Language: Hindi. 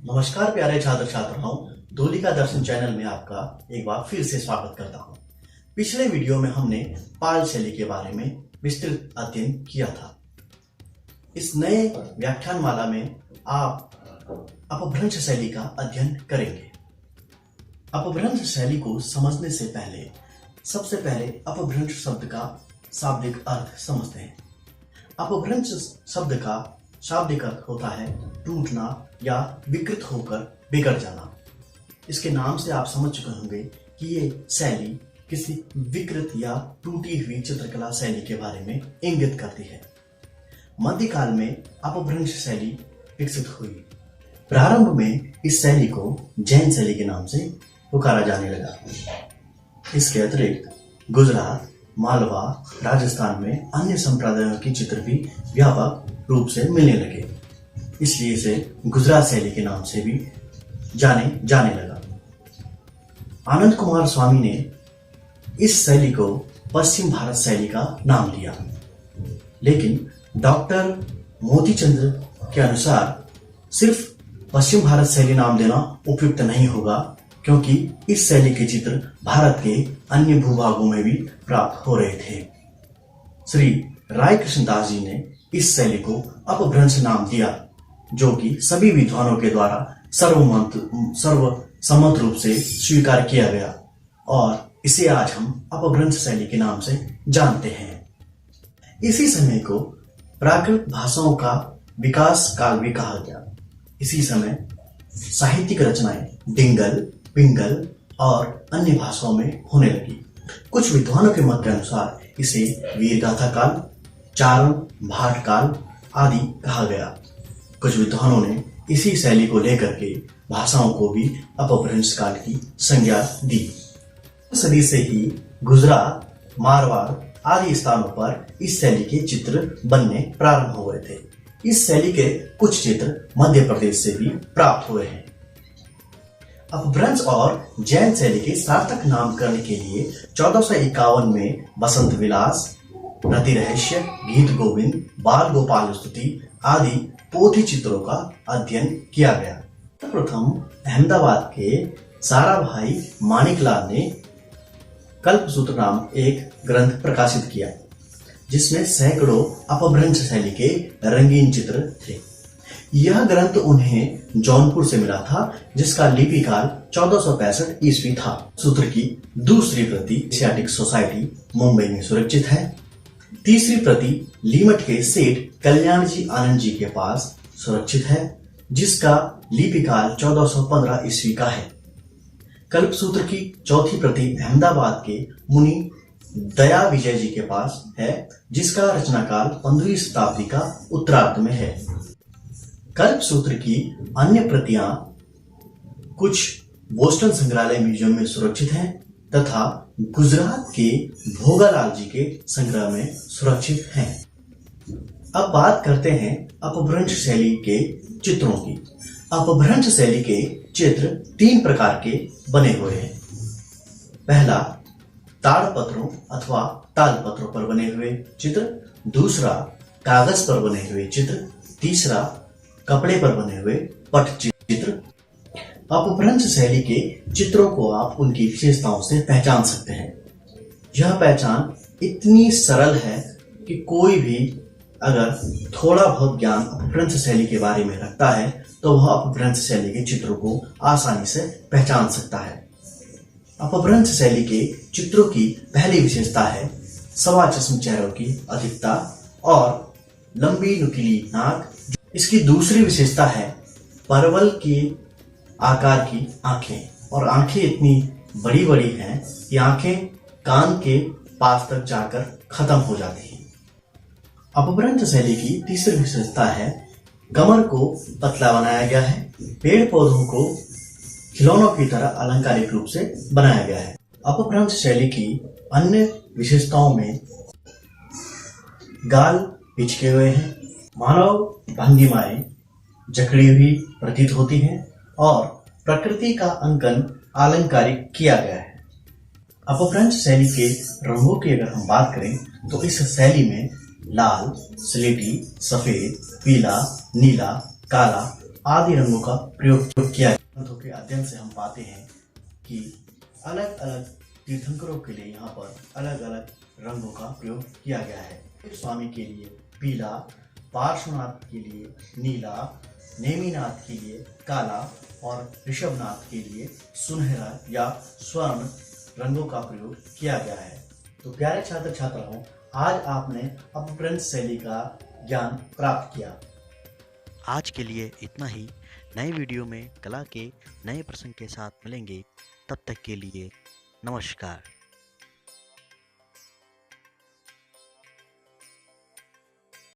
नमस्कार प्यारे छात्र छात्राओं, धूलिका दर्शन चैनल में आपका एक बार फिर से स्वागत करता हूं। पिछले वीडियो में हमने पाल शैली के बारे में विस्तृत अध्ययन किया था। इस नए व्याख्यानमाला में आप अपभ्रंश शैली का अध्ययन करेंगे। अपभ्रंश शैली को समझने से पहले सबसे पहले अपभ्रंश शब्द का शाब्दिक अर्थ समझते हैं। अपभ्रंश शब्द का शाब्दिक अर्थ होता है टूटना या विकृत होकर बिगड़ जाना। इसके नाम से आप समझ चुके होंगे कि ये शैली किसी विकृत या टूटी हुई चित्रकला शैली के बारे में इंगित करती है। मध्यकाल में अपभ्रंश शैली विकसित हुई। प्रारंभ में इस शैली को जैन शैली के नाम से पुकारा जाने लगा। इसके अतिरिक्त गुजरात, मालवा, राजस्थान में अन्य संप्रदायों के चित्र भी व्यापक रूप से मिलने लगे, इसलिए इसे गुजरात शैली के नाम से भी जाने लगा। आनंद कुमार स्वामी ने इस शैली को पश्चिम भारत शैली का नाम दिया, लेकिन डॉक्टर मोतीचंद्र के अनुसार सिर्फ पश्चिम भारत शैली नाम देना उपयुक्त नहीं होगा, क्योंकि इस शैली के चित्र भारत के अन्य भूभागों में भी प्राप्त हो रहे थे। श्री राय कृष्णदास जी ने इस शैली को अपभ्रंश नाम दिया, जो कि सभी विद्वानों के द्वारा सर्वसम्मत रूप से स्वीकार किया गया, और इसे आज हम अपभ्रंश शैली के नाम से जानते हैं। इसी समय को प्राकृत भाषाओं का विकास काल भी कहा गया। इसी समय साहित्यिक रचनाएं डिंगल, पिंगल और अन्य भाषाओं में होने लगी। कुछ विद्वानों के मत के अनुसार इसे वीरगाथा काल, चारण भाट काल आदि कहा गया। कुछ विद्वानों ने इसी शैली को लेकर के भाषाओं को भी अपभ्रंश काल की संज्ञा दी। सदी से ही गुजरात, मारवाड़ आदि स्थानों पर इस शैली के चित्र बनने प्रारंभ हो गए थे। इस शैली के कुछ चित्र मध्य प्रदेश से भी प्राप्त हुए हैं। अपभ्रंश और जैन शैली के सार्थक नामकरण के लिए 1451 में बसंत विलास, रति रहस्य, गीत गोविंद, बाल गोपाल स्तुति आदि पोथी चित्रों का अध्ययन किया गया। प्रथम अहमदाबाद के साराभाई मानिकलाल ने कल्पसूत्र नाम एक ग्रंथ प्रकाशित किया, जिसमें सैकड़ों अपभ्रंश शैली के रंगीन चित्र थे। यह ग्रंथ उन्हें जौनपुर से मिला था, जिसका लिपि काल 1465 ईस्वी था। सूत्र की दूसरी प्रति एशियाटिक सोसाइटी मुंबई में सुरक्षित है। तीसरी प्रति लीमट के सेठ कल्याण जी आनंद जी के पास सुरक्षित है, जिसका लिपि काल 1415 ईस्वी का है। कल्पसूत्र की चौथी प्रति अहमदाबाद के मुनि दया विजय जी के पास है, जिसका रचना काल 15वीं शताब्दी का उत्तरार्ध में है। कल्पसूत्र की अन्य प्रतियां कुछ बोस्टन संग्रहालय म्यूजियम में सुरक्षित हैं तथा गुजरात के भोगालाल जी के संग्रह में सुरक्षित हैं। अब बात करते हैं अपभ्रंश शैली के चित्रों की। अपभ्रंश शैली के चित्र 3 प्रकार के बने हुए हैं। पहला, ताड़पत्रों अथवा तालपत्रों पर बने हुए चित्र। दूसरा, कागज पर बने हुए चित्र। तीसरा, कपड़े पर बने हुए पटचित्र। अपभ्रंश शैली के चित्रों को आप उनकी विशेषताओं से पहचान सकते हैं। यह पहचान इतनी सरल है कि कोई भी अगर थोड़ा बहुत ज्ञान अपभ्रंश शैली के बारे में रखता है तो वह अपभ्रंश शैली के चित्रों को आसानी से पहचान सकता है। अपभ्रंश शैली के चित्रों की पहली विशेषता है सवा चश्म चेहरों की अधिकता और लंबी नुकीली नाक। इसकी दूसरी विशेषता है परवल के आकार की आंखें, और आंखें इतनी बड़ी बड़ी हैं कि आंखें कान के पास तक जाकर खत्म हो जाती हैं। अपभ्रंश शैली की तीसरी विशेषता है कमर को पतला बनाया गया है। पेड़ पौधों को खिलौनों की तरह अलंकारिक रूप से बनाया गया है। अपभ्रंश शैली की अन्य विशेषताओं में गाल पिचके हुए हैं, मानव भंगिमाएं जकड़ी हुई प्रतीत होती हैं और प्रकृति का अंकन अलंकारिक किया गया है। अपभ्रंश शैली के रंगों की अगर हम बात करें तो इस शैली में लाल, स्लेटी, सफेद, पीला, नीला, काला आदि रंगों का प्रयोग किया गया। ग्रंथों के अध्ययन से हम पाते हैं कि अलग अलग तीर्थंकरों के लिए यहाँ पर अलग अलग रंगों का प्रयोग किया गया है। स्वामी के लिए पीला, पार्श्वनाथ के लिए नीला, नेमिनाथ के लिए काला और ऋषभनाथ के लिए सुनहरा या स्वर्ण रंगों का प्रयोग किया गया है। तो प्यारे छात्र छात्राओं, आज आपने अपभ्रंश शैली का ज्ञान प्राप्त किया। आज के लिए इतना ही। नए वीडियो में कला के नए प्रसंग के साथ मिलेंगे। तब तक के लिए नमस्कार।